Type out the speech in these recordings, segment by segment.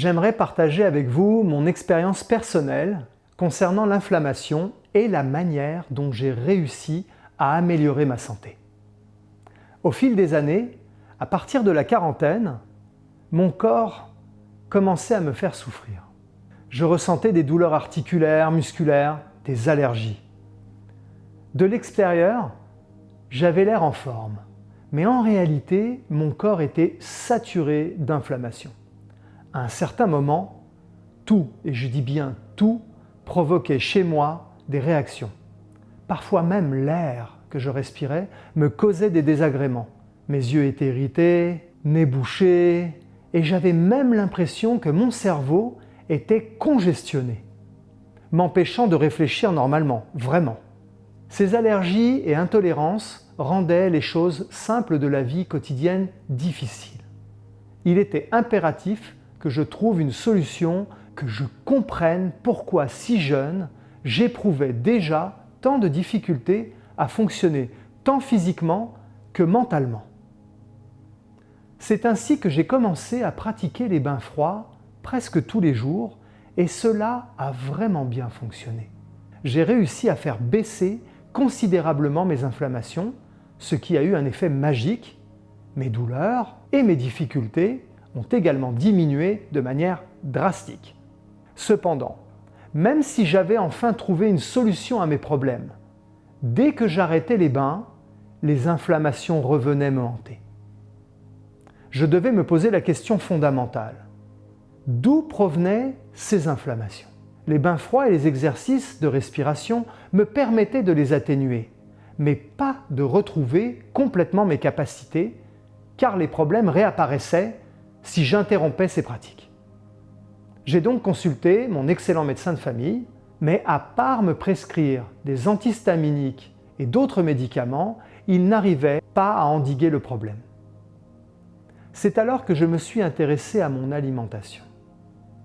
j'aimerais partager avec vous mon expérience personnelle concernant l'inflammation et la manière dont j'ai réussi à améliorer ma santé. Au fil des années, à partir de la quarantaine, mon corps commençait à me faire souffrir. Je ressentais des douleurs articulaires, musculaires, des allergies. De l'extérieur, j'avais l'air en forme, mais en réalité, mon corps était saturé d'inflammation. À un certain moment, tout, et je dis bien tout, provoquait chez moi des réactions. Parfois même l'air que je respirais me causait des désagréments. Mes yeux étaient irrités, nez bouché, et j'avais même l'impression que mon cerveau était congestionné, m'empêchant de réfléchir normalement, vraiment. Ces allergies et intolérances rendaient les choses simples de la vie quotidienne difficiles. Il était impératif que je trouve une solution, que je comprenne pourquoi si jeune, j'éprouvais déjà tant de difficultés à fonctionner tant physiquement que mentalement. C'est ainsi que j'ai commencé à pratiquer les bains froids presque tous les jours et cela a vraiment bien fonctionné. J'ai réussi à faire baisser considérablement mes inflammations, ce qui a eu un effet magique. Mes douleurs et mes difficultés ont également diminué de manière drastique. Cependant, même si j'avais enfin trouvé une solution à mes problèmes, dès que j'arrêtais les bains, les inflammations revenaient me hanter. Je devais me poser la question fondamentale. D'où provenaient ces inflammations? Les bains froids et les exercices de respiration me permettaient de les atténuer, mais pas de retrouver complètement mes capacités, car les problèmes réapparaissaient si j'interrompais ces pratiques. J'ai donc consulté mon excellent médecin de famille, mais à part me prescrire des antihistaminiques et d'autres médicaments, il n'arrivait pas à endiguer le problème. C'est alors que je me suis intéressé à mon alimentation.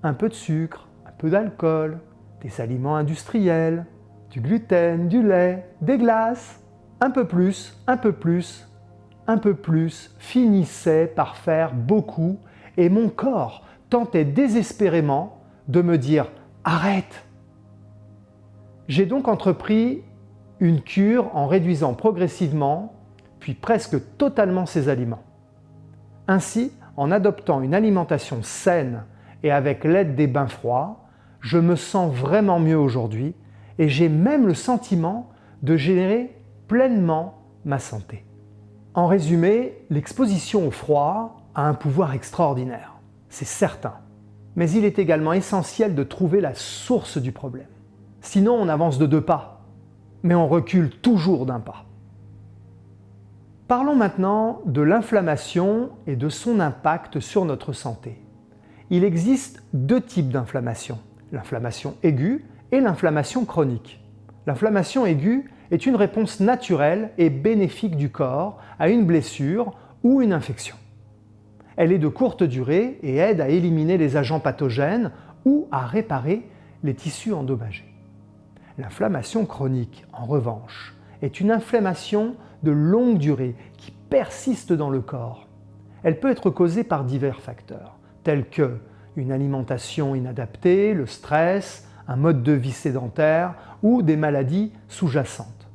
Un peu de sucre, un peu d'alcool, des aliments industriels, du gluten, du lait, des glaces, un peu plus, un peu plus, un peu plus, finissait par faire beaucoup et mon corps tentait désespérément de me dire « Arrête !» J'ai donc entrepris une cure en réduisant progressivement, puis presque totalement ces aliments. Ainsi, en adoptant une alimentation saine et avec l'aide des bains froids, je me sens vraiment mieux aujourd'hui et j'ai même le sentiment de gérer pleinement ma santé. En résumé, l'exposition au froid a un pouvoir extraordinaire, c'est certain. Mais il est également essentiel de trouver la source du problème. Sinon, on avance de 2 pas, mais on recule toujours d'1 pas. Parlons maintenant de l'inflammation et de son impact sur notre santé. Il existe 2 types d'inflammation, l'inflammation aiguë et l'inflammation chronique. L'inflammation aiguë est une réponse naturelle et bénéfique du corps à une blessure ou une infection. Elle est de courte durée et aide à éliminer les agents pathogènes ou à réparer les tissus endommagés. L'inflammation chronique, en revanche, est une inflammation de longue durée qui persiste dans le corps. Elle peut être causée par divers facteurs, tels que une alimentation inadaptée, le stress, un mode de vie sédentaire ou des maladies sous-jacentes.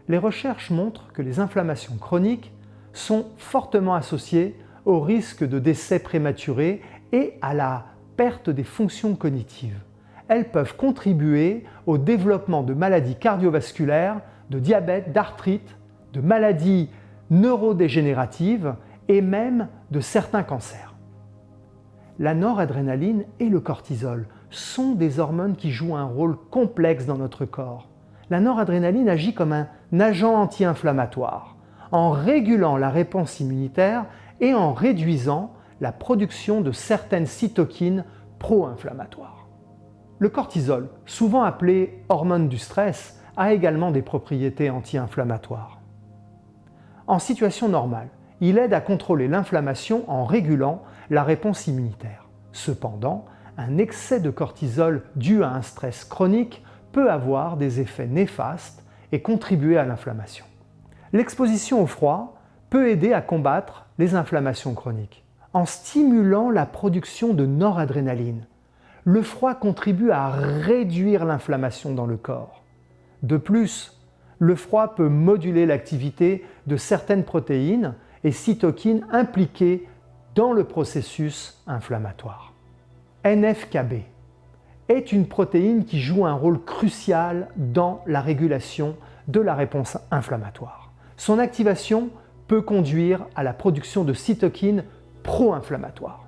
Les recherches montrent que les inflammations chroniques sont fortement associées au risque de décès prématuré et à la perte des fonctions cognitives. Elles peuvent contribuer au développement de maladies cardiovasculaires, de diabète, d'arthrite, de maladies neurodégénératives et même de certains cancers. La noradrénaline et le cortisol sont des hormones qui jouent un rôle complexe dans notre corps. La noradrénaline agit comme un agent anti-inflammatoire, en régulant la réponse immunitaire et en réduisant la production de certaines cytokines pro-inflammatoires. Le cortisol, souvent appelé hormone du stress, a également des propriétés anti-inflammatoires. En situation normale, il aide à contrôler l'inflammation en régulant la réponse immunitaire. Cependant, un excès de cortisol dû à un stress chronique peut avoir des effets néfastes et contribuer à l'inflammation. L'exposition au froid peut aider à combattre les inflammations chroniques. en stimulant la production de noradrénaline. Le froid contribue à réduire l'inflammation dans le corps. De plus, le froid peut moduler l'activité de certaines protéines et cytokines impliquées dans le processus inflammatoire. NF-κB est une protéine qui joue un rôle crucial dans la régulation de la réponse inflammatoire. Son activation peut conduire à la production de cytokines pro-inflammatoires.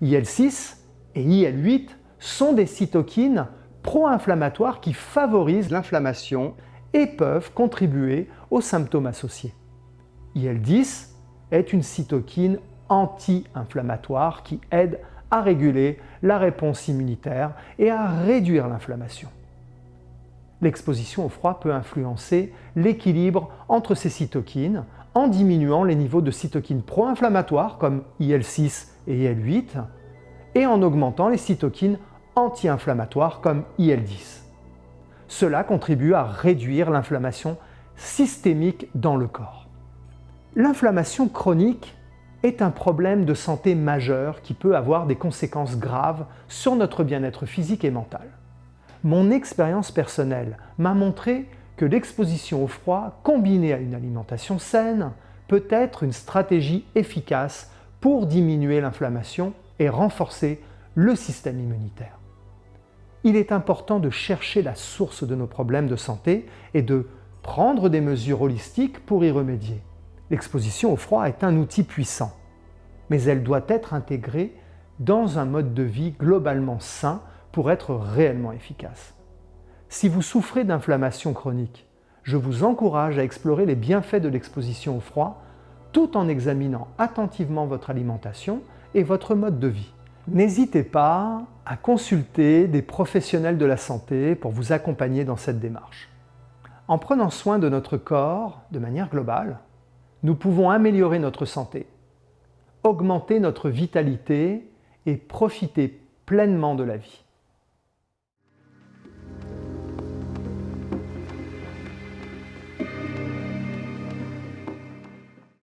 IL-6 et IL-8 sont des cytokines pro-inflammatoires qui favorisent l'inflammation et peuvent contribuer aux symptômes associés. IL-10 est une cytokine anti-inflammatoire qui aide à réguler la réponse immunitaire et à réduire l'inflammation. L'exposition au froid peut influencer l'équilibre entre ces cytokines en diminuant les niveaux de cytokines pro-inflammatoires comme IL-6 et IL-8 et en augmentant les cytokines anti-inflammatoires comme IL-10. Cela contribue à réduire l'inflammation systémique dans le corps. L'inflammation chronique est un problème de santé majeur qui peut avoir des conséquences graves sur notre bien-être physique et mental. Mon expérience personnelle m'a montré que l'exposition au froid, combinée à une alimentation saine, peut être une stratégie efficace pour diminuer l'inflammation et renforcer le système immunitaire. Il est important de chercher la source de nos problèmes de santé et de prendre des mesures holistiques pour y remédier. L'exposition au froid est un outil puissant, mais elle doit être intégrée dans un mode de vie globalement sain pour être réellement efficace. Si vous souffrez d'inflammation chronique, je vous encourage à explorer les bienfaits de l'exposition au froid tout en examinant attentivement votre alimentation et votre mode de vie. N'hésitez pas à consulter des professionnels de la santé pour vous accompagner dans cette démarche. En prenant soin de notre corps de manière globale, nous pouvons améliorer notre santé, augmenter notre vitalité et profiter pleinement de la vie.